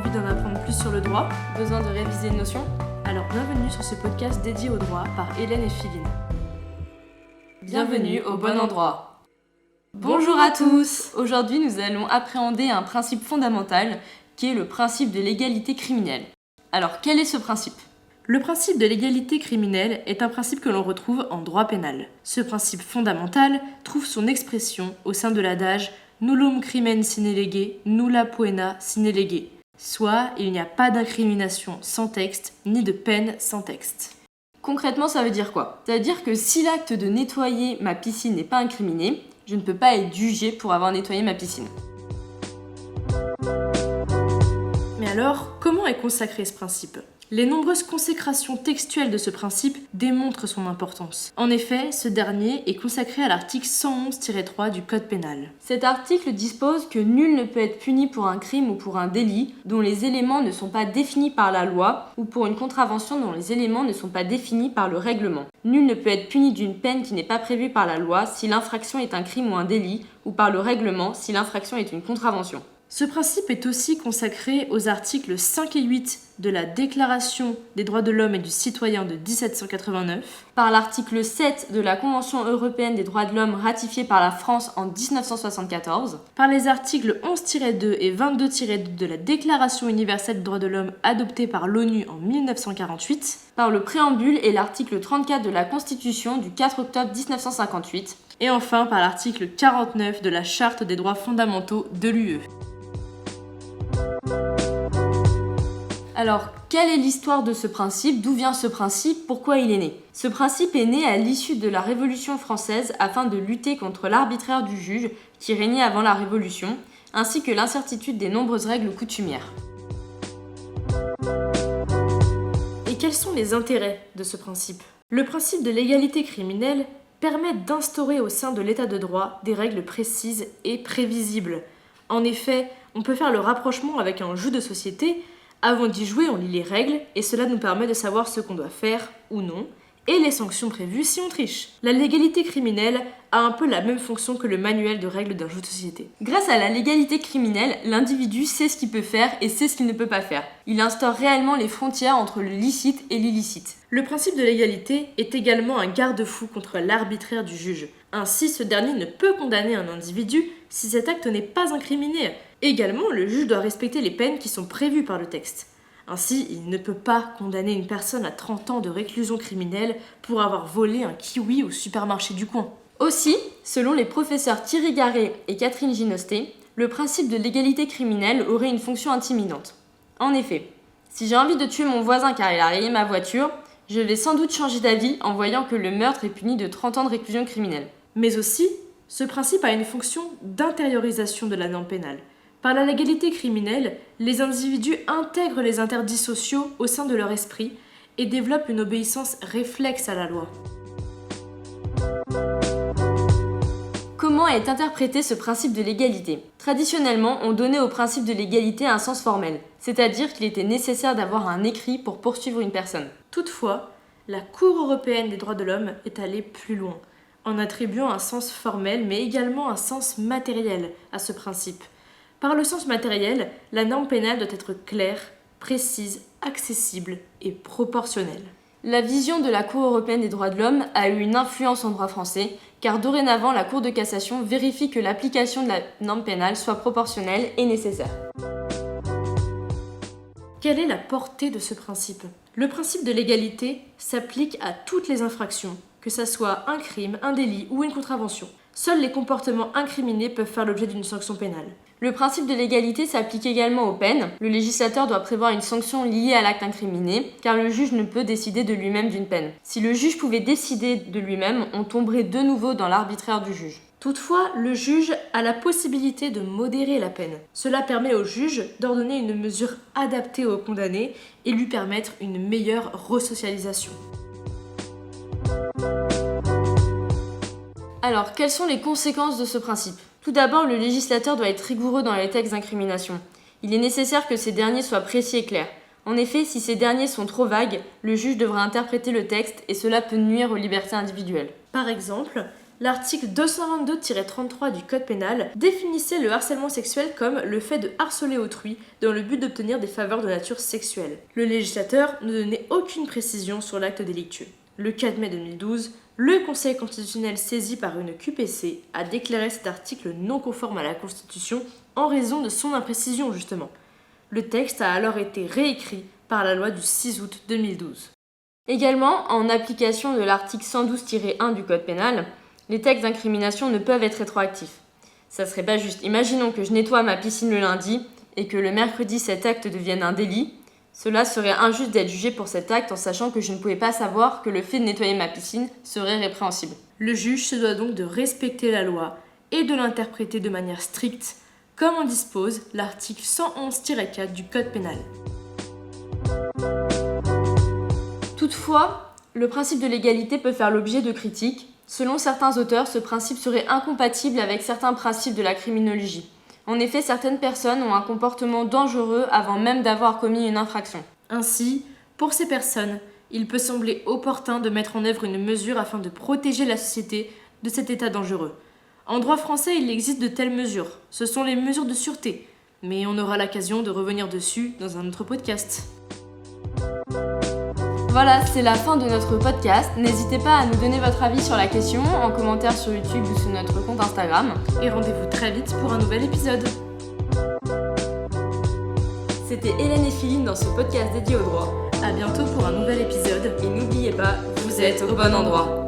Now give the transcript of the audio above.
envie d'en apprendre plus sur le droit? Besoin de réviser une notion? Alors bienvenue sur ce podcast dédié au droit par Hélène et Philine. Bienvenue au bon endroit. Bonjour à tous! Aujourd'hui, nous allons appréhender un principe fondamental qui est le principe de l'égalité criminelle. Alors, quel est ce principe? Le principe de l'égalité criminelle est un principe que l'on retrouve en droit pénal. Ce principe fondamental trouve son expression au sein de l'adage nullum crimen sine lege, nulla poena sine lege, soit il n'y a pas d'incrimination sans texte, ni de peine sans texte. Concrètement, ça veut dire quoi? Ça veut dire que si l'acte de nettoyer ma piscine n'est pas incriminé, je ne peux pas être jugé pour avoir nettoyé ma piscine. Mais alors, comment est consacré ce principe ? Les nombreuses consécrations textuelles de ce principe démontrent son importance. En effet, ce dernier est consacré à l'article 111-3 du Code pénal. Cet article dispose que nul ne peut être puni pour un crime ou pour un délit dont les éléments ne sont pas définis par la loi ou pour une contravention dont les éléments ne sont pas définis par le règlement. Nul ne peut être puni d'une peine qui n'est pas prévue par la loi si l'infraction est un crime ou un délit ou par le règlement si l'infraction est une contravention. Ce principe est aussi consacré aux articles 5 et 8 de la Déclaration des droits de l'homme et du citoyen de 1789, par l'article 7 de la Convention européenne des droits de l'homme ratifiée par la France en 1974, par les articles 11-2 et 22-2 de la Déclaration universelle des droits de l'homme adoptée par l'ONU en 1948, par le préambule et l'article 34 de la Constitution du 4 octobre 1958, et enfin par l'article 49 de la Charte des droits fondamentaux de l'UE. Alors, quelle est l'histoire de ce principe? D'où vient ce principe? Pourquoi il est né? Ce principe est né à l'issue de la Révolution française afin de lutter contre l'arbitraire du juge qui régnait avant la Révolution, ainsi que l'incertitude des nombreuses règles coutumières. Et quels sont les intérêts de ce principe? Le principe de l'égalité criminelle permet d'instaurer au sein de l'état de droit des règles précises et prévisibles. En effet, on peut faire le rapprochement avec un jeu de société. Avant d'y jouer, on lit les règles et cela nous permet de savoir ce qu'on doit faire ou non et les sanctions prévues si on triche. La légalité criminelle a un peu la même fonction que le manuel de règles d'un jeu de société. Grâce à la légalité criminelle, l'individu sait ce qu'il peut faire et sait ce qu'il ne peut pas faire. Il instaure réellement les frontières entre le licite et l'illicite. Le principe de l'égalité est également un garde-fou contre l'arbitraire du juge. Ainsi, ce dernier ne peut condamner un individu si cet acte n'est pas incriminé. Également, le juge doit respecter les peines qui sont prévues par le texte. Ainsi, il ne peut pas condamner une personne à 30 ans de réclusion criminelle pour avoir volé un kiwi au supermarché du coin. Aussi, selon les professeurs Thierry Garret et Catherine Ginostet, le principe de l'égalité criminelle aurait une fonction intimidante. En effet, si j'ai envie de tuer mon voisin car il a rayé ma voiture, je vais sans doute changer d'avis en voyant que le meurtre est puni de 30 ans de réclusion criminelle. Mais aussi, ce principe a une fonction d'intériorisation de la norme pénale. Par la légalité criminelle, les individus intègrent les interdits sociaux au sein de leur esprit et développent une obéissance réflexe à la loi. Comment est interprété ce principe de l'égalité? Traditionnellement, on donnait au principe de l'égalité un sens formel, c'est-à-dire qu'il était nécessaire d'avoir un écrit pour poursuivre une personne. Toutefois, la Cour européenne des droits de l'homme est allée plus loin, en attribuant un sens formel mais également un sens matériel à ce principe. Par le sens matériel, la norme pénale doit être claire, précise, accessible et proportionnelle. La vision de la Cour européenne des droits de l'homme a eu une influence en droit français, car dorénavant la Cour de cassation vérifie que l'application de la norme pénale soit proportionnelle et nécessaire. Quelle est la portée de ce principe? Le principe de l'égalité s'applique à toutes les infractions, que ce soit un crime, un délit ou une contravention. Seuls les comportements incriminés peuvent faire l'objet d'une sanction pénale. Le principe de l'égalité s'applique également aux peines. Le législateur doit prévoir une sanction liée à l'acte incriminé, car le juge ne peut décider de lui-même d'une peine. Si le juge pouvait décider de lui-même, on tomberait de nouveau dans l'arbitraire du juge. Toutefois, le juge a la possibilité de modérer la peine. Cela permet au juge d'ordonner une mesure adaptée au condamné et lui permettre une meilleure resocialisation. Alors, quelles sont les conséquences de ce principe? Tout d'abord, le législateur doit être rigoureux dans les textes d'incrimination. Il est nécessaire que ces derniers soient précis et clairs. En effet, si ces derniers sont trop vagues, le juge devra interpréter le texte et cela peut nuire aux libertés individuelles. Par exemple, L'article 222-33 du Code pénal définissait le harcèlement sexuel comme le fait de harceler autrui dans le but d'obtenir des faveurs de nature sexuelle. Le législateur ne donnait aucune précision sur l'acte délictueux. Le 4 mai 2012, le Conseil constitutionnel saisi par une QPC a déclaré cet article non conforme à la Constitution en raison de son imprécision justement. Le texte a alors été réécrit par la loi du 6 août 2012. Également, en application de l'article 112-1 du Code pénal, les textes d'incrimination ne peuvent être rétroactifs. Ça serait pas juste. Imaginons que je nettoie ma piscine le lundi et que le mercredi cet acte devienne un délit. Cela serait injuste d'être jugé pour cet acte en sachant que je ne pouvais pas savoir que le fait de nettoyer ma piscine serait répréhensible. Le juge se doit donc de respecter la loi et de l'interpréter de manière stricte, comme en dispose l'article 111-4 du Code pénal. Toutefois, le principe de l'égalité peut faire l'objet de critiques. Selon certains auteurs, ce principe serait incompatible avec certains principes de la criminologie. En effet, certaines personnes ont un comportement dangereux avant même d'avoir commis une infraction. Ainsi, pour ces personnes, il peut sembler opportun de mettre en œuvre une mesure afin de protéger la société de cet état dangereux. En droit français, il existe de telles mesures. Ce sont les mesures de sûreté. Mais on aura l'occasion de revenir dessus dans un autre podcast. Voilà, c'est la fin de notre podcast. N'hésitez pas à nous donner votre avis sur la question en commentaire sur YouTube ou sur notre compte Instagram. Et rendez-vous très vite pour un nouvel épisode. C'était Hélène et Philine dans ce podcast dédié au droit. À bientôt pour un nouvel épisode. Et n'oubliez pas, Vous êtes au bon endroit.